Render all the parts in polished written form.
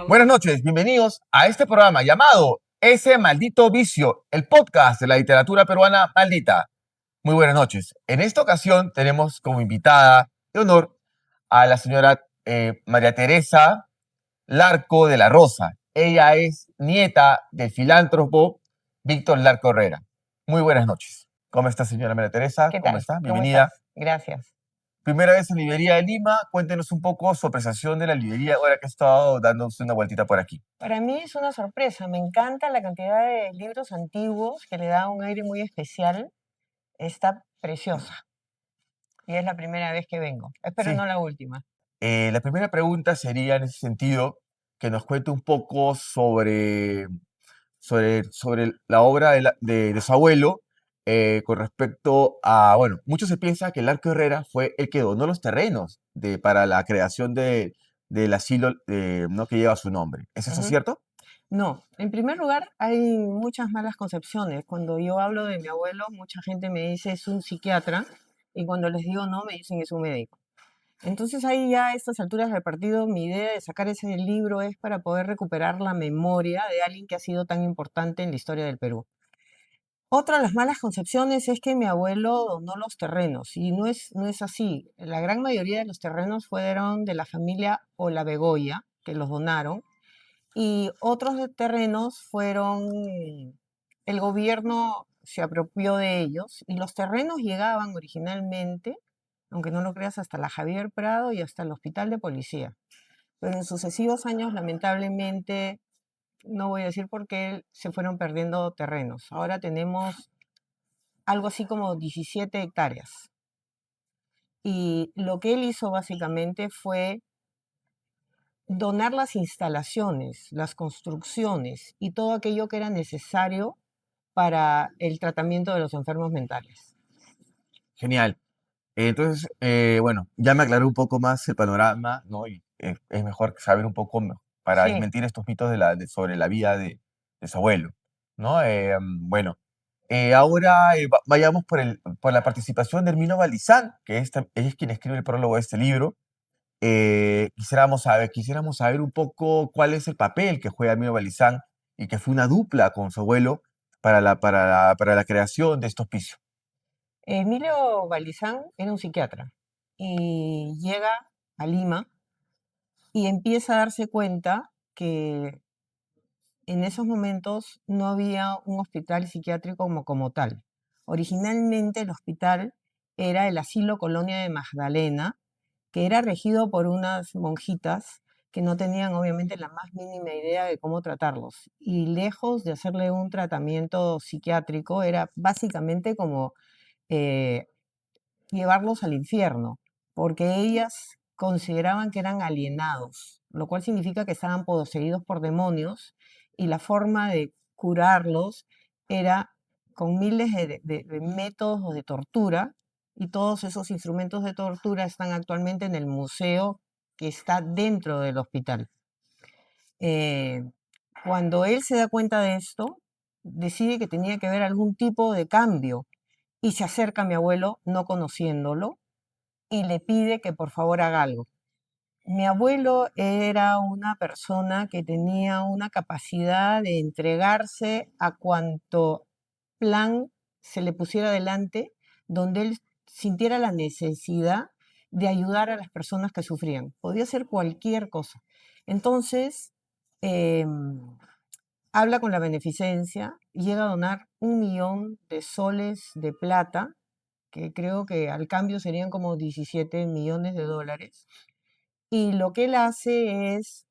Buenas noches, bienvenidos a este programa llamado Ese Maldito Vicio, el podcast de la literatura peruana maldita. Muy buenas noches. En esta ocasión tenemos como invitada de honor a la señora María Teresa Larco de la Rosa. Ella es nieta del filántropo Víctor Larco Herrera. Muy buenas noches. ¿Cómo está, señora María Teresa? ¿Qué ¿Cómo tal? está? ¿Cómo Bienvenida. estás? Gracias. Primera vez en Librería de Lima. Cuéntenos un poco su apreciación de la librería ahora que ha estado dándose una vueltita por aquí. Para mí es una sorpresa. Me encanta la cantidad de libros antiguos que le da un aire muy especial. Está preciosa. Y es la primera vez que vengo. Espero Sí. no la última. La primera pregunta sería en ese sentido que nos cuente un poco sobre la obra de su abuelo con respecto a, bueno, mucho se piensa que el Arco Herrera fue el que donó los terrenos para la creación del asilo ¿no? que lleva su nombre. ¿Es eso Ujú. cierto? No, en primer lugar hay muchas malas concepciones. Cuando yo hablo de mi abuelo, mucha gente me dice es un psiquiatra y cuando les digo no, me dicen es un médico. Entonces ahí ya a estas alturas del partido, mi idea de sacar ese libro es para poder recuperar la memoria de alguien que ha sido tan importante en la historia del Perú. Otra de las malas concepciones es que mi abuelo donó los terrenos y no es así. La gran mayoría de los terrenos fueron de la familia Olabegoya, que los donaron, y otros terrenos fueron, el gobierno se apropió de ellos y los terrenos llegaban originalmente, aunque no lo creas, hasta la Javier Prado y hasta el hospital de policía. Pero en sucesivos años, lamentablemente, no voy a decir por qué, se fueron perdiendo terrenos. Ahora tenemos algo así como 17 hectáreas. Y lo que él hizo básicamente fue donar las instalaciones, las construcciones y todo aquello que era necesario para el tratamiento de los enfermos mentales. Genial. Entonces, bueno, ya me aclaró un poco más el panorama, ¿no? Y es mejor saber un poco para Sí, desmentir estos mitos sobre la vida de su abuelo, ¿no? Bueno, ahora vayamos por la participación de Herminio Valdizán, que ella es quien escribe el prólogo de este libro. Quisiéramos saber un poco cuál es el papel que juega Herminio Valdizán y que fue una dupla con su abuelo para la creación de este hospicio. Emilio Balizán era un psiquiatra y llega a Lima y empieza a darse cuenta que en esos momentos no había un hospital psiquiátrico como tal. Originalmente el hospital era el Asilo Colonia de Magdalena, que era regido por unas monjitas que no tenían obviamente la más mínima idea de cómo tratarlos. Y lejos de hacerle un tratamiento psiquiátrico, era básicamente como eh, llevarlos al infierno, porque ellas consideraban que eran alienados, lo cual significa que estaban poseídos por demonios y la forma de curarlos era con miles de métodos de tortura y todos esos instrumentos de tortura están actualmente en el museo que está dentro del hospital. Eh, Cuando él se da cuenta de esto, decide que tenía que haber algún tipo de cambio y se acerca a mi abuelo, no conociéndolo, y le pide que por favor haga algo. Mi abuelo era una persona que tenía una capacidad de entregarse a cuanto plan se le pusiera delante, donde él sintiera la necesidad de ayudar a las personas que sufrían. Podía hacer cualquier cosa. Entonces, em, habla con la beneficencia, llega a donar 1 millón de soles de plata, que creo que al cambio serían como 17 millones de dólares. Y lo que él hace es,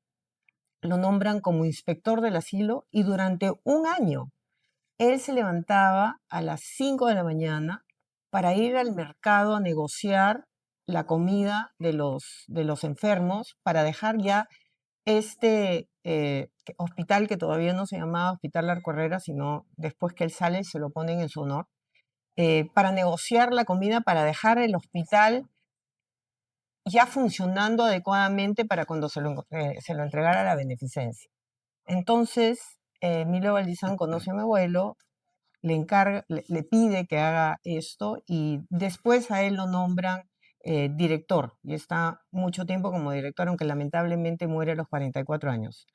lo nombran como inspector del asilo y durante un año él se levantaba a las 5 de la mañana para ir al mercado a negociar la comida de los enfermos para dejar ya este hospital que todavía no se llamaba Hospital Larco Herrera, sino después que él sale se lo ponen en su honor, para negociar la comida, para dejar el hospital ya funcionando adecuadamente para cuando se lo entregara a la beneficencia. Entonces, Emilio Valdizán conoce a mi abuelo, le pide que haga esto y después a él lo nombran director y está mucho tiempo como director, aunque lamentablemente muere a los 44 años.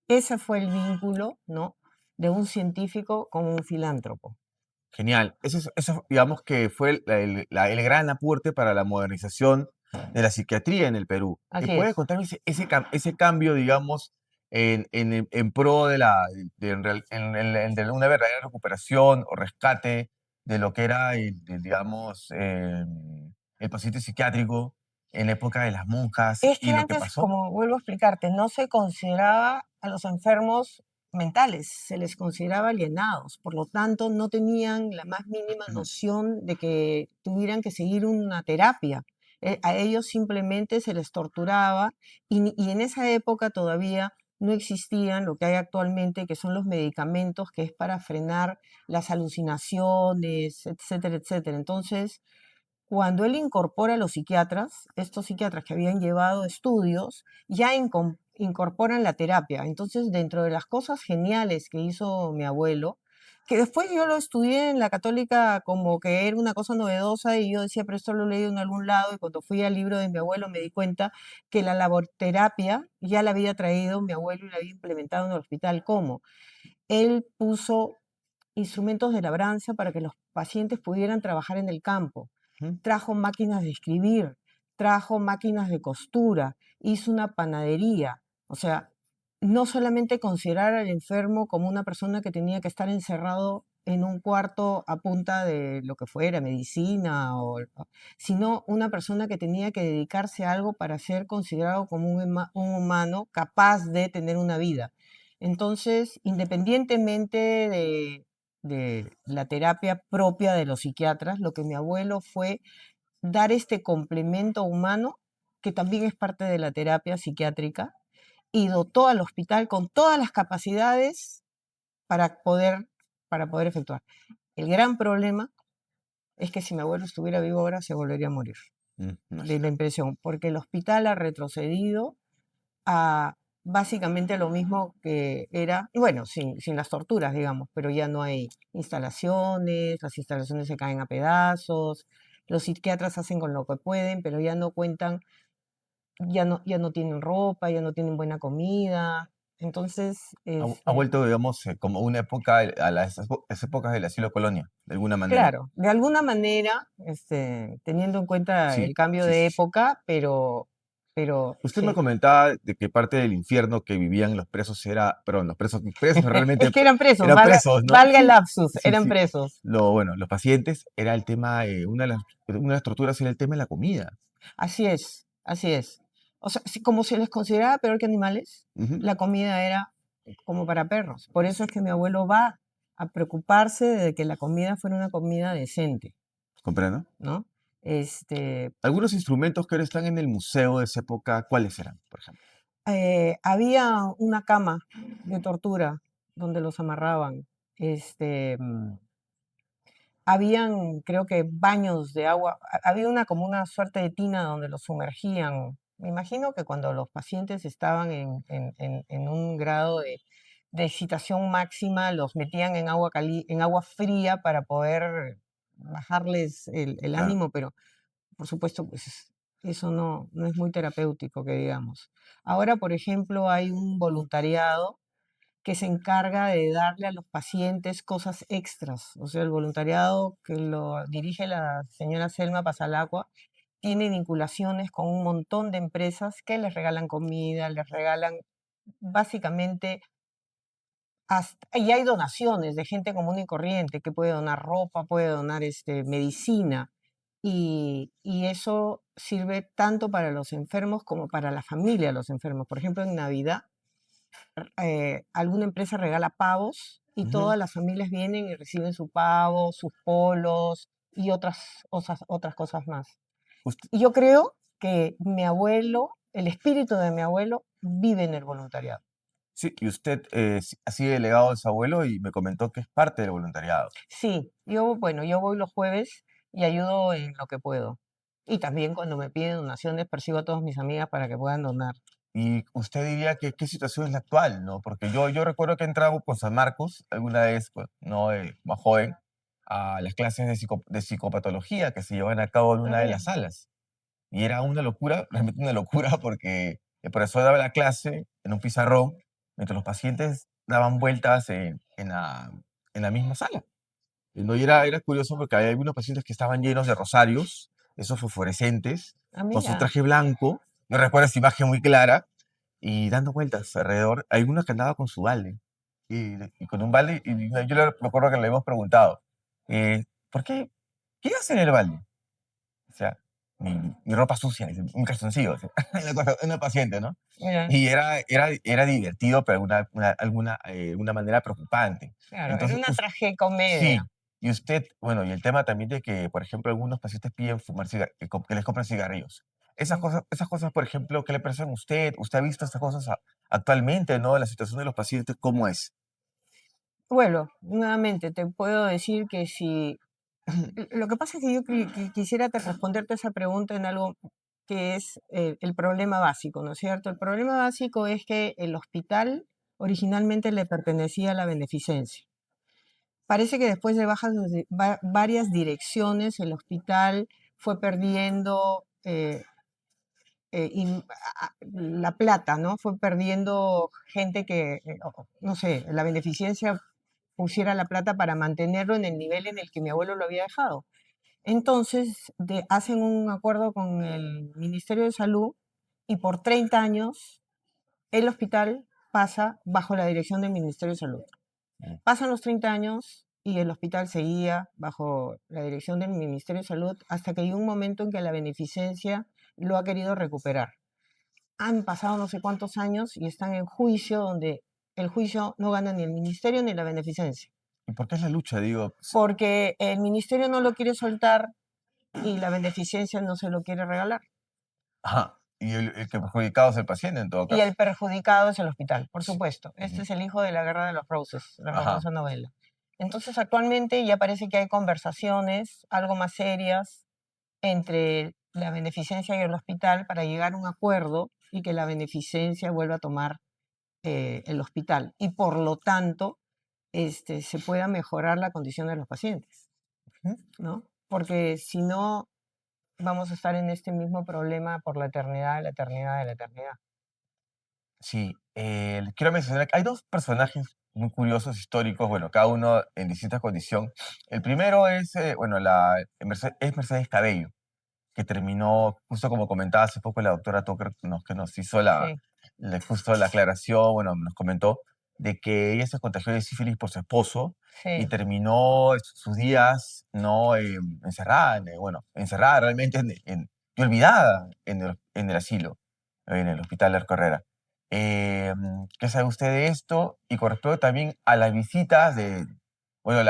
Ese fue el vínculo, ¿no? De un científico con un filántropo. Genial. Eso, digamos que fue el gran aporte para la modernización de la psiquiatría en el Perú. Así ¿Puede es. contarme ese cambio, digamos, en pro de una verdadera recuperación o rescate de lo que era, digamos, el paciente psiquiátrico en la época de las monjas Es y que lo que antes, pasó? como vuelvo a explicarte, no se consideraba a los enfermos mentales, se les consideraba alienados, por lo tanto no tenían la más mínima Ujú. noción de que tuvieran que seguir una terapia. A ellos simplemente se les torturaba y en esa época todavía no existían lo que hay actualmente, que son los medicamentos, que es para frenar las alucinaciones, etcétera, etcétera. Entonces, cuando él incorpora a los psiquiatras, estos psiquiatras que habían llevado estudios, ya incorporan la terapia. Entonces, dentro de las cosas geniales que hizo mi abuelo, que después yo lo estudié en la católica como que era una cosa novedosa y yo decía, pero esto lo he leído en algún lado y cuando fui al libro de mi abuelo me di cuenta que la laborterapia ya la había traído mi abuelo y la había implementado en el hospital. ¿Cómo? Él puso instrumentos de labranza para que los pacientes pudieran trabajar en el campo, Ujú. trajo máquinas de escribir, trajo máquinas de costura, hizo una panadería. O sea, no solamente considerar al enfermo como una persona que tenía que estar encerrado en un cuarto a punta de lo que fuera, medicina, sino una persona que tenía que dedicarse a algo para ser considerado como un humano capaz de tener una vida. Entonces, independientemente de la terapia propia de los psiquiatras, lo que mi abuelo fue dar este complemento humano, que también es parte de la terapia psiquiátrica, y dotó al hospital con todas las capacidades para poder, para poder efectuar. El gran problema es que si mi abuelo estuviera vivo ahora se volvería a morir, de la Imagínate. impresión, porque el hospital ha retrocedido a básicamente lo mismo que era, y bueno, sin las torturas, digamos, pero ya no hay instalaciones, las instalaciones se caen a pedazos, los psiquiatras hacen con lo que pueden, pero ya no cuentan, ya no tienen ropa, ya no tienen buena comida. Entonces, Ha vuelto, digamos, como una época, esas épocas del asilo colonia, de alguna manera. claro, de alguna manera, teniendo en cuenta el Sí, cambio sí, de sí, sí. época, pero Usted me sí. comentaba de que parte del infierno que vivían los presos era, perdón, los presos realmente Es que eran presos, eran presos, ¿no? valga el lapsus, Sí, eran sí. presos. Bueno, los pacientes era el tema, una de las torturas era el tema de la comida. Así es, así es. O sea, como se les consideraba peor que animales, Ujú. la comida era como para perros. Por eso es que mi abuelo va a preocuparse de que la comida fuera una comida decente, ¿Comprendo? ¿no? Este, Algunos instrumentos que ahora están en el museo de esa época, ¿cuáles eran, por ejemplo? había una cama de tortura donde los amarraban. Este, mm, Habían, creo que, baños de agua. Había una como una suerte de tina donde los sumergían. Me imagino que cuando los pacientes estaban en un grado de excitación máxima, los metían en agua fría para poder bajarles el Claro. ánimo, pero por supuesto, pues eso no es muy terapéutico, que digamos. Ahora, por ejemplo, hay un voluntariado que se encarga de darle a los pacientes cosas extras. O sea, el voluntariado que lo dirige la señora Selma Pasalacqua tiene vinculaciones con un montón de empresas que les regalan comida, les regalan básicamente, y hay donaciones de gente común y corriente que puede donar ropa, puede donar medicina. Y eso sirve tanto para los enfermos como para la familia de los enfermos. Por ejemplo, en Navidad alguna empresa regala pavos y Ujú. todas las familias vienen y reciben su pavo, sus polos y otras cosas más. Usted- Y yo creo que mi abuelo, el espíritu de mi abuelo, vive en el voluntariado. sí, y usted ha sido delegado de su abuelo y me comentó que es parte del voluntariado. Sí, bueno, yo voy los jueves y ayudo en lo que puedo. Y también cuando me piden donaciones, persigo a todas mis amigas para que puedan donar. Y usted diría que qué situación es la actual, ¿no? Porque yo recuerdo que he entrado con San Marcos alguna vez, pues, ¿no? Más joven, a las clases de psicopatología que se llevan a cabo en Ah, una de las mira, salas. Y era una locura, realmente una locura, porque el profesor daba la clase en un pizarrón, mientras los pacientes daban vueltas en la misma sala. No, y era curioso porque había algunos pacientes que estaban llenos de rosarios, esos fosforescentes, ah, con su mira. traje blanco. Yo recuerdo esa imagen muy clara, y dando vueltas alrededor. Hay uno que andaba con su balde, y con un balde, y yo me acuerdo que le hemos preguntado, ¿por qué? ¿Qué hace en el balde? O sea, mi ropa sucia, dice, un calzoncillo, o sea, una paciente, ¿no? Mira, Y era divertido, pero alguna manera preocupante. claro, era Entonces, una sí, tragicomedia. y usted, bueno, y el tema también de que, por ejemplo, algunos pacientes piden fumar que les compren cigarrillos. Mm. Esas cosas, por ejemplo, ¿qué le parecen a usted? ¿Usted ha visto estas cosas actualmente, no? La situación de los pacientes, ¿cómo es? Bueno, nuevamente te puedo decir que si lo que pasa es que yo quisiera responderte esa pregunta en algo que es el problema básico, ¿no es cierto? El problema básico es que el hospital originalmente le pertenecía a la beneficencia. Parece que después de varias direcciones, el hospital fue perdiendo la plata, ¿no? Fue perdiendo gente que, no sé, la beneficencia pusiera la plata para mantenerlo en el nivel en el que mi abuelo lo había dejado. Entonces, hacen un acuerdo con el Ministerio de Salud y por 30 años el hospital pasa bajo la dirección del Ministerio de Salud. Mm. Pasan los 30 años y el hospital seguía bajo la dirección del Ministerio de Salud hasta que hay un momento en que la beneficencia lo ha querido recuperar. Han pasado no sé cuántos años y están en juicio donde el juicio no gana ni el ministerio ni la beneficencia, ¿Y por qué es la lucha? Digo, porque el ministerio no lo quiere soltar y la beneficencia no se lo quiere regalar. ajá, y el que perjudicado es el paciente en todo Y caso. el perjudicado es el hospital, por Sí. supuesto. Este Ujú. es el hijo de la Guerra de los Roses, la Ajá. famosa novela. Entonces, actualmente ya parece que hay conversaciones algo más serias entre la beneficencia y el hospital para llegar a un acuerdo y que la beneficencia vuelva a tomar el hospital y por lo tanto se pueda mejorar la condición de los pacientes, Ujú. ¿no? Porque si no, vamos a estar en este mismo problema por la eternidad, la eternidad de la eternidad. Sí, les quiero mencionar que hay dos personajes muy curiosos, históricos, bueno, cada uno en distinta condición. El primero es, bueno, es Mercedes Cabello, que terminó, justo como comentaba hace poco la doctora Tucker, que nos hizo Sí, justo la aclaración, bueno, nos comentó de que ella se contagió de sífilis por su esposo y sí. terminó sus días no encerrada, encerrada realmente y olvidada en el asilo, en el hospital de Herrera. ¿Qué sabe usted de esto? Y con respecto también a las visitas bueno,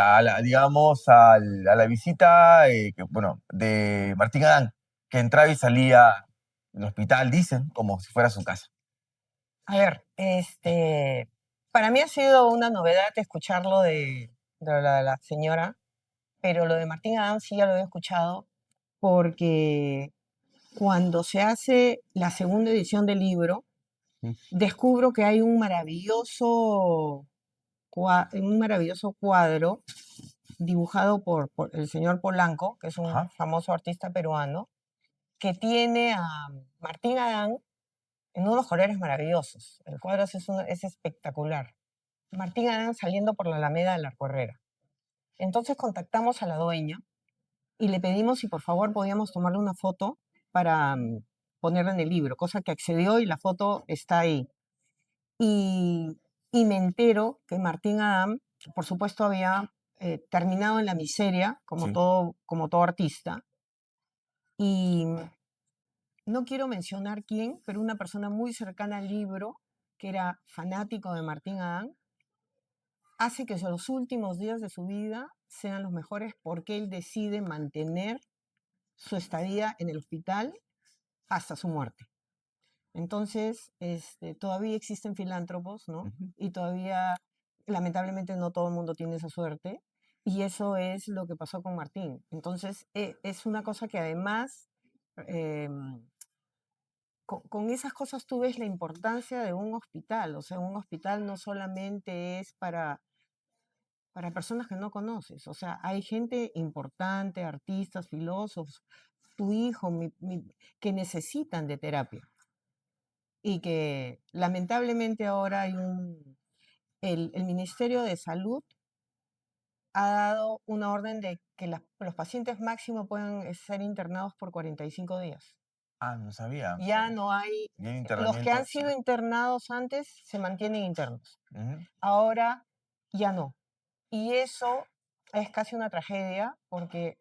digamos, a la visita, bueno, de Martín Adán, que entraba y salía del hospital, dicen, como si fuera su casa. A ver, para mí ha sido una novedad escucharlo de la señora, pero lo de Martín Adán sí ya lo he escuchado porque cuando se hace la segunda edición del libro, Mm. descubro que hay un maravilloso cuadro dibujado por el señor Polanco, que es un Ajá. famoso artista peruano, que tiene a Martín Adán en unos colores maravillosos. El cuadro es espectacular. Martín Adán saliendo por la Alameda de la Arcorrera. Entonces contactamos a la dueña y le pedimos si por favor podíamos tomarle una foto para ponerla en el libro, cosa que accedió y la foto está ahí. Y, y me entero que Martín Adam, por supuesto, había terminado en la miseria, Sí. como todo artista. Y no quiero mencionar quién, pero una persona muy cercana al libro, que era fanático de Martín Adán, hace que los últimos días de su vida sean los mejores porque él decide mantener su estadía en el hospital hasta su muerte. Entonces, todavía existen filántropos, ¿no? Ujú. Y todavía, lamentablemente, no todo el mundo tiene esa suerte. Y eso es lo que pasó con Martín. Entonces, es una cosa que además em, con esas cosas tú ves la importancia de un hospital. O sea, un hospital no solamente es para personas que no conoces. O sea, hay gente importante, artistas, filósofos, tu hijo, que necesitan de terapia. Y que lamentablemente ahora el Ministerio de Salud ha dado una orden de que los pacientes máximo pueden ser internados por 45 días. Ah, no sabía. Ya no hay, Y el los que han internamiento. sido internados antes se mantienen internos. Ujú. Ahora ya no. Y eso es casi una tragedia porque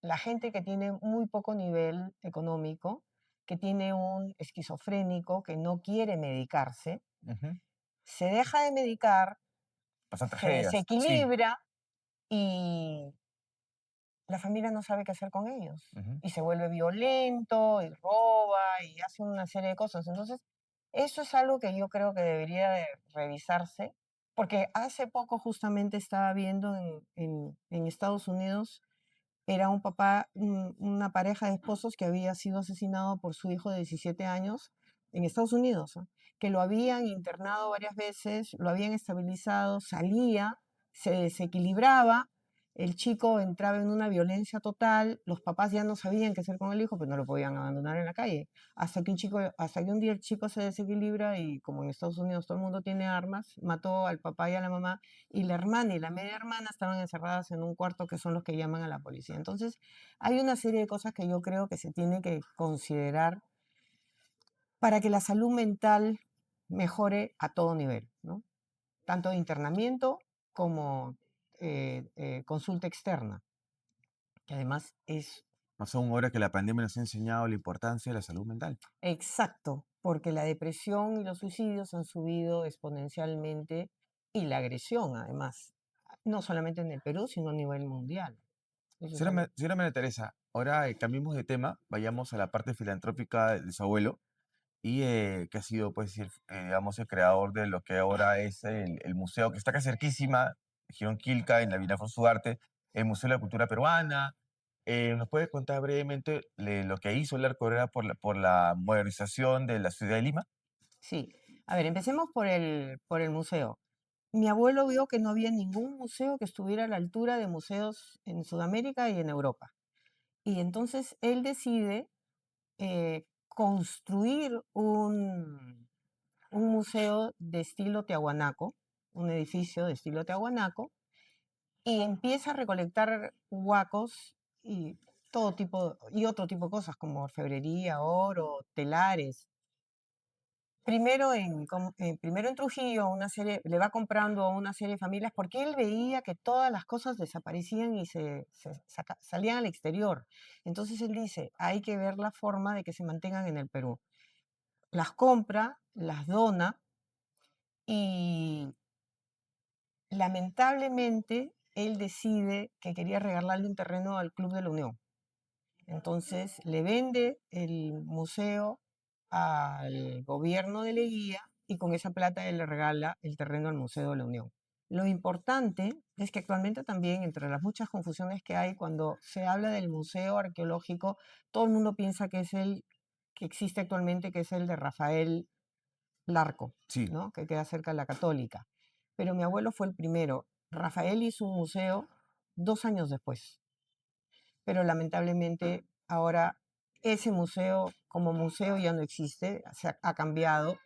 la gente que tiene muy poco nivel económico, que tiene un esquizofrénico que no quiere medicarse, Ujú. se deja de medicar, Pasan se tragedias. Sí. desequilibra y la familia no sabe qué hacer con ellos. Ujú. Y se vuelve violento y roba y hace una serie de cosas. Entonces, eso es algo que yo creo que debería de revisarse, porque hace poco justamente estaba viendo en Estados Unidos, era un papá, una pareja de esposos que había sido asesinado por su hijo de 17 años en Estados Unidos, ¿no? Que lo habían internado varias veces, lo habían estabilizado, salía, se desequilibraba, el chico entraba en una violencia total, los papás ya no sabían qué hacer con el hijo, pero no lo podían abandonar en la calle. Hasta que un día el chico se desequilibra y como en Estados Unidos todo el mundo tiene armas, mató al papá y a la mamá y la hermana y la media hermana estaban encerradas en un cuarto que son los que llaman a la policía. Entonces, hay una serie de cosas que yo creo que se tiene que considerar para que la salud mental mejore a todo nivel, ¿no? Tanto de internamiento como consulta externa, que además es Pasó una hora que la pandemia nos ha enseñado la importancia de la salud mental. exacto, porque la depresión y los suicidios han subido exponencialmente y la agresión, además, no solamente en el Perú, sino a nivel mundial. Eso es algo. Señora María Teresa, ahora cambiemos de tema, vayamos a la parte filantrópica de su abuelo y que ha sido, pues, digamos, el creador de lo que ahora es el museo, que está acá cerquísima, Girón Quilca, en la Villa Alfonso Ugarte, el Museo de la Cultura Peruana. ¿Nos puede contar brevemente lo que hizo el Arco Herrera por la modernización de la ciudad de Lima? Sí, a ver, empecemos por el museo. Mi abuelo vio que no había ningún museo que estuviera a la altura de museos en Sudamérica y en Europa. Y entonces él decide construir un museo de estilo tiahuanaco, un edificio de estilo tiahuanaco, y empieza a recolectar huacos y todo tipo, y otro tipo de cosas como orfebrería, oro, telares. Primero en Trujillo, le va comprando a una serie de familias porque él veía que todas las cosas desaparecían y salían al exterior. Entonces él dice, hay que ver la forma de que se mantengan en el Perú. Las compra, las dona y lamentablemente él decide que quería regalarle un terreno al Club de la Unión. Entonces le vende el museo al gobierno de Leguía y con esa plata él le regala el terreno al Museo de la Unión. Lo importante es que actualmente también, entre las muchas confusiones que hay, cuando se habla del museo arqueológico, todo el mundo piensa que es el que existe actualmente, que es el de Rafael Larco, Sí. ¿no? Que queda cerca de la Católica. Pero mi abuelo fue el primero. Rafael hizo un museo 2 años después, pero lamentablemente ahora ese museo como museo ya no existe, ha cambiado.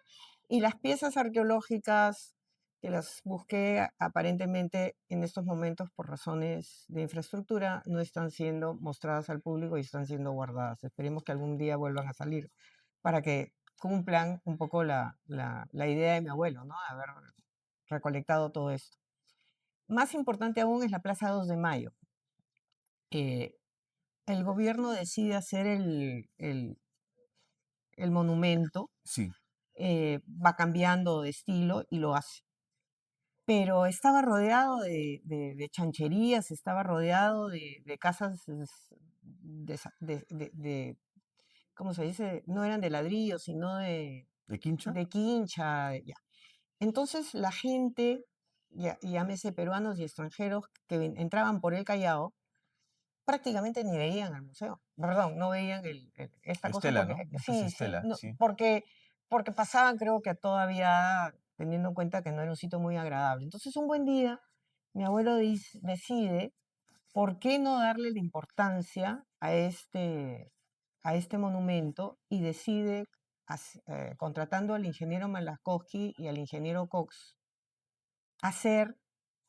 Y las piezas arqueológicas que las busqué aparentemente en estos momentos por razones de infraestructura no están siendo mostradas al público y están siendo guardadas. Esperemos que algún día vuelvan a salir para que cumplan un poco la idea de mi abuelo, ¿no? Haber recolectado todo esto. Más importante aún es la Plaza 2 de Mayo. Eh, el gobierno decide hacer el monumento, Sí. va cambiando de estilo y lo hace. Pero estaba rodeado de chancherías, estaba rodeado de casas ¿cómo se dice? No eran de ladrillo, sino ¿De Quincha? de quincha. Ya. Entonces la gente, llámese peruanos y extranjeros que entraban por el Callao, prácticamente ni veían el museo. Perdón, no veían esta cosa Estela, porque ¿no? Muchos sí, sí, Estela, no, sí. porque pasaban creo que todavía teniendo en cuenta que no era un sitio muy agradable. Entonces un buen día mi abuelo decide por qué no darle la importancia a este monumento y decide, contratando al ingeniero Malaskowski y al ingeniero Cox, hacer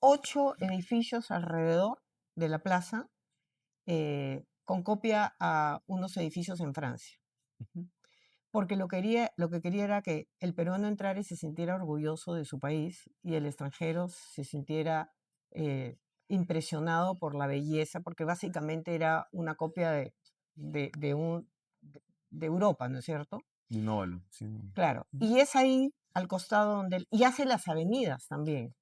8 edificios alrededor de la plaza con copia a unos edificios en Francia. Ujú. Porque lo que quería era que el peruano entrara y se sintiera orgulloso de su país y el extranjero se sintiera eh, impresionado por la belleza, porque básicamente era una copia de Europa, ¿no es cierto? De un óvalo, sí. Claro. Ujú. Y es ahí, al costado donde y hace las avenidas también,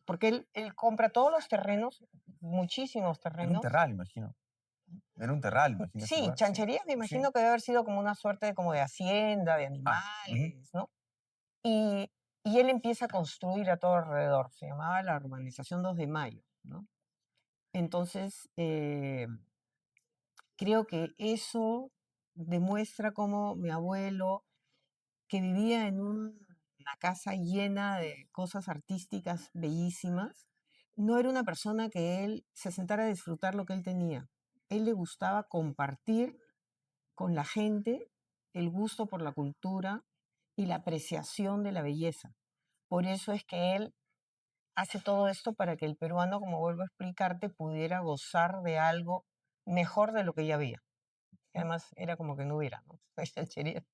porque él compra todos los terrenos, muchísimos Era un terrenos. terral, imagino. Era un terral, imagino ese Sí, lugar, sí. Chancherías me Sí. imagino que debe haber sido como una suerte de, como de hacienda, de Ah, ujú. animales, ¿no? Y, y él empieza a construir a todo alrededor. Se llamaba la urbanización 2 de Mayo, ¿no? Entonces, creo que eso demuestra cómo mi abuelo, que vivía en una casa llena de cosas artísticas bellísimas, no era una persona que él se sentara a disfrutar lo que él tenía. Él le gustaba compartir con la gente el gusto por la cultura y la apreciación de la belleza. Por eso es que él hace todo esto para que el peruano, como vuelvo a explicarte, pudiera gozar de algo mejor de lo que ya había. Y además era como que no hubiera, ¿no? Chanchería.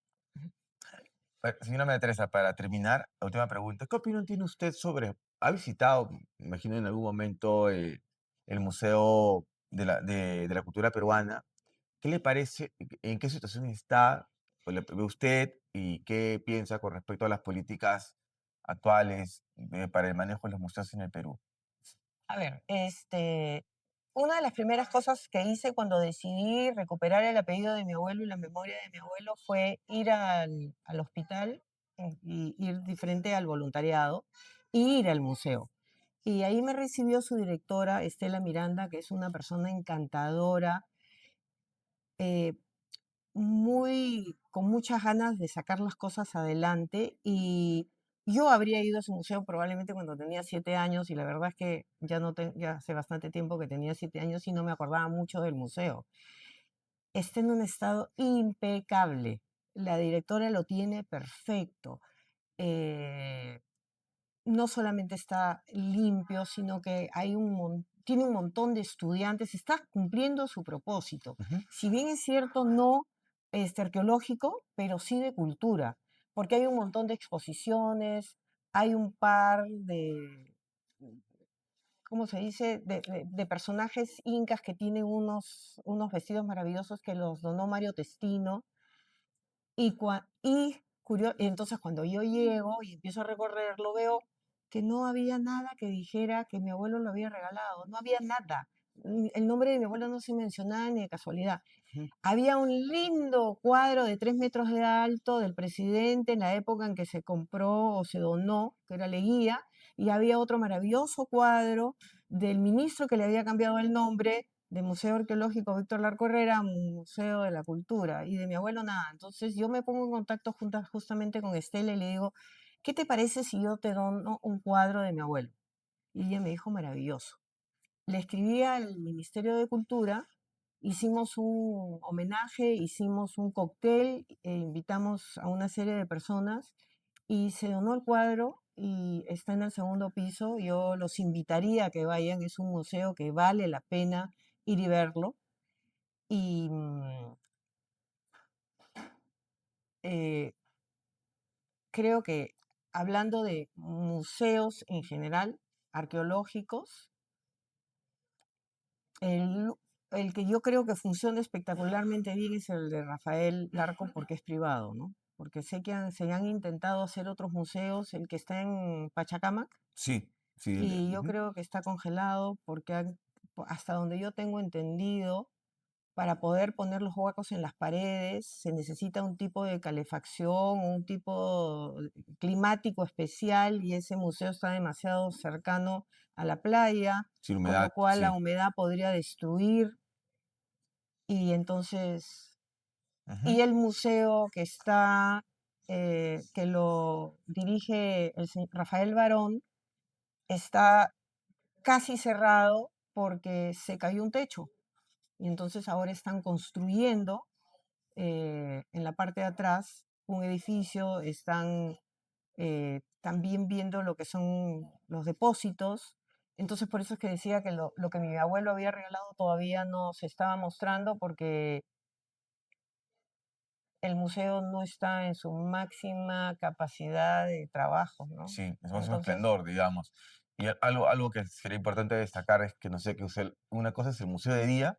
Señora María Teresa, para terminar, la última pregunta. ¿Qué opinión tiene usted sobre, ha visitado, me imagino en algún momento, el Museo de la Cultura Peruana? ¿Qué le parece, en qué situación está, pues, ve usted y qué piensa con respecto a las políticas actuales para el manejo de los museos en el Perú? A ver, una de las primeras cosas que hice cuando decidí recuperar el apellido de mi abuelo y la memoria de mi abuelo fue ir al hospital y ir diferente al voluntariado y ir al museo. Y ahí me recibió su directora, Estela Miranda, que es una persona encantadora, eh, con muchas ganas de sacar las cosas adelante. Y yo habría ido a ese museo probablemente cuando tenía 7 años y la verdad es que ya hace bastante tiempo que tenía 7 años y no me acordaba mucho del museo. Está en un estado impecable. La directora lo tiene perfecto. Eh, no solamente está limpio, sino que tiene un montón de estudiantes, está cumpliendo su propósito. Ujú. Si bien es cierto, no arqueológico, pero sí de cultura, porque hay un montón de exposiciones, hay un par de, ¿cómo se dice?, de personajes incas que tienen unos vestidos maravillosos que los donó Mario Testino. Y entonces cuando yo llego y empiezo a recorrerlo, veo que no había nada que dijera que mi abuelo lo había regalado, no había nada. El nombre de mi abuelo no se mencionaba ni de casualidad. Ujú. Había un lindo cuadro de 3 metros de alto del presidente en la época en que se compró o se donó, que era Leguía, y había otro maravilloso cuadro del ministro que le había cambiado el nombre de Museo Arqueológico Víctor Larco Herrera a Museo de la Cultura, y de mi abuelo nada. Entonces yo me pongo en contacto justamente con Estela y le digo, ¿qué te parece si yo te dono un cuadro de mi abuelo? Y ella me dijo, maravilloso. Le escribí al Ministerio de Cultura, hicimos un homenaje, hicimos un cóctel, invitamos a una serie de personas y se donó el cuadro y está en el segundo piso. Yo los invitaría a que vayan, es un museo que vale la pena ir y verlo. Y eh, creo que hablando de museos en general, arqueológicos, El, el que yo creo que funciona espectacularmente bien es el de Rafael Larco porque es privado, ¿no? Porque sé que se han intentado hacer otros museos, el que está en Pachacamac, Sí, sí. y yo Ujú. creo que está congelado porque hasta donde yo tengo entendido, para poder poner los huecos en las paredes se necesita un tipo de calefacción, un tipo climático especial y ese museo está demasiado cercano a la playa, Sin con lo humedad, cual la sí. humedad podría destruir. Y entonces, Ujú. y el museo que está, que lo dirige el Rafael Barón, está casi cerrado porque se cayó un techo. Y entonces ahora están construyendo en la parte de atrás un edificio, están también viendo lo que son los depósitos. Entonces por eso es que decía que lo que mi abuelo había regalado todavía no se estaba mostrando porque el museo no está en su máxima capacidad de trabajo, ¿no? Sí, es un Entonces, esplendor, digamos. Y algo que sería importante destacar es que, no sé, una cosa es el museo de día,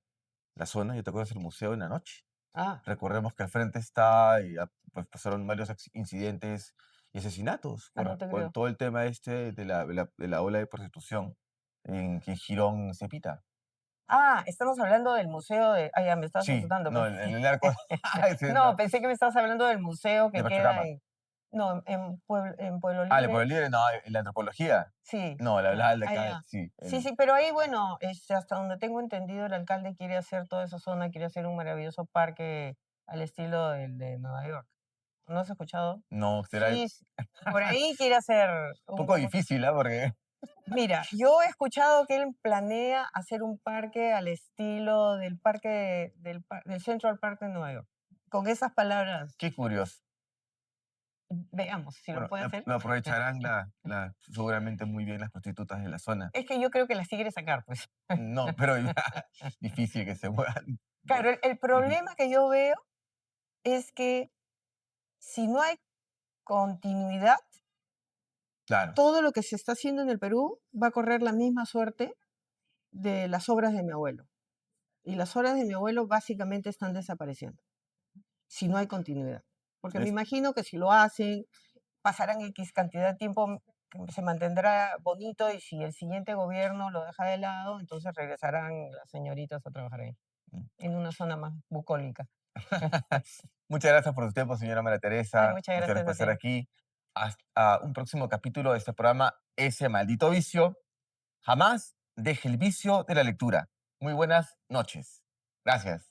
la zona, y otra cosa es el museo en la noche. ah, Recordemos que al frente está, y pues pasaron varios incidentes y asesinatos no te con creo. todo el tema este de la ola de prostitución en Girón, Cepita. Estamos hablando del museo de, ya me estabas Sí, asustando, no, en el arco ese No, no, pensé que me estabas hablando del museo de que queda Pachacama. no, en Pueblo Ah, el Libre. Pueblo Libre, no, en la antropología. Sí, No, la ya, hablaba de acá, ya. sí. Sí, sí, pero ahí, bueno, hasta donde tengo entendido, el alcalde quiere hacer toda esa zona, quiere hacer un maravilloso parque al estilo del de Nueva York. ¿No has escuchado? No, será un Sí, por ahí quiere hacer poco difícil, ¿ah? Porque, Mira, yo he escuchado que él planea hacer un parque al estilo del parque del Central Park de Nueva York. Con esas palabras, qué curioso. veamos si lo Bueno, puede hacer. lo aprovecharán seguramente muy bien las prostitutas de la zona. Es que yo creo que las quiere sacar, pues. No, pero difícil que se muevan. Claro, el Ujú. problema que yo veo es que si no hay continuidad, Claro, todo lo que se está haciendo en el Perú va a correr la misma suerte de las obras de mi abuelo. Y las obras de mi abuelo básicamente están desapareciendo, si no hay continuidad. Porque me ¿ves? imagino que si lo hacen, pasarán X cantidad de tiempo que se mantendrá bonito y si el siguiente gobierno lo deja de lado, entonces regresarán las señoritas a trabajar ahí, Mm. en una zona más bucólica. Muchas gracias por su tiempo, señora María Ay, Teresa. muchas Muchas gracias gracias por a estar ti. aquí. Hasta un próximo capítulo de este programa, Ese maldito vicio. Jamás deje el vicio de la lectura. Muy buenas noches. Gracias.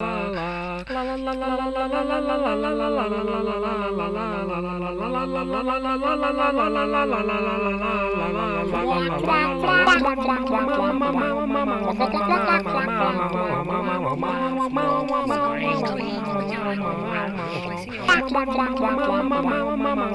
Wow.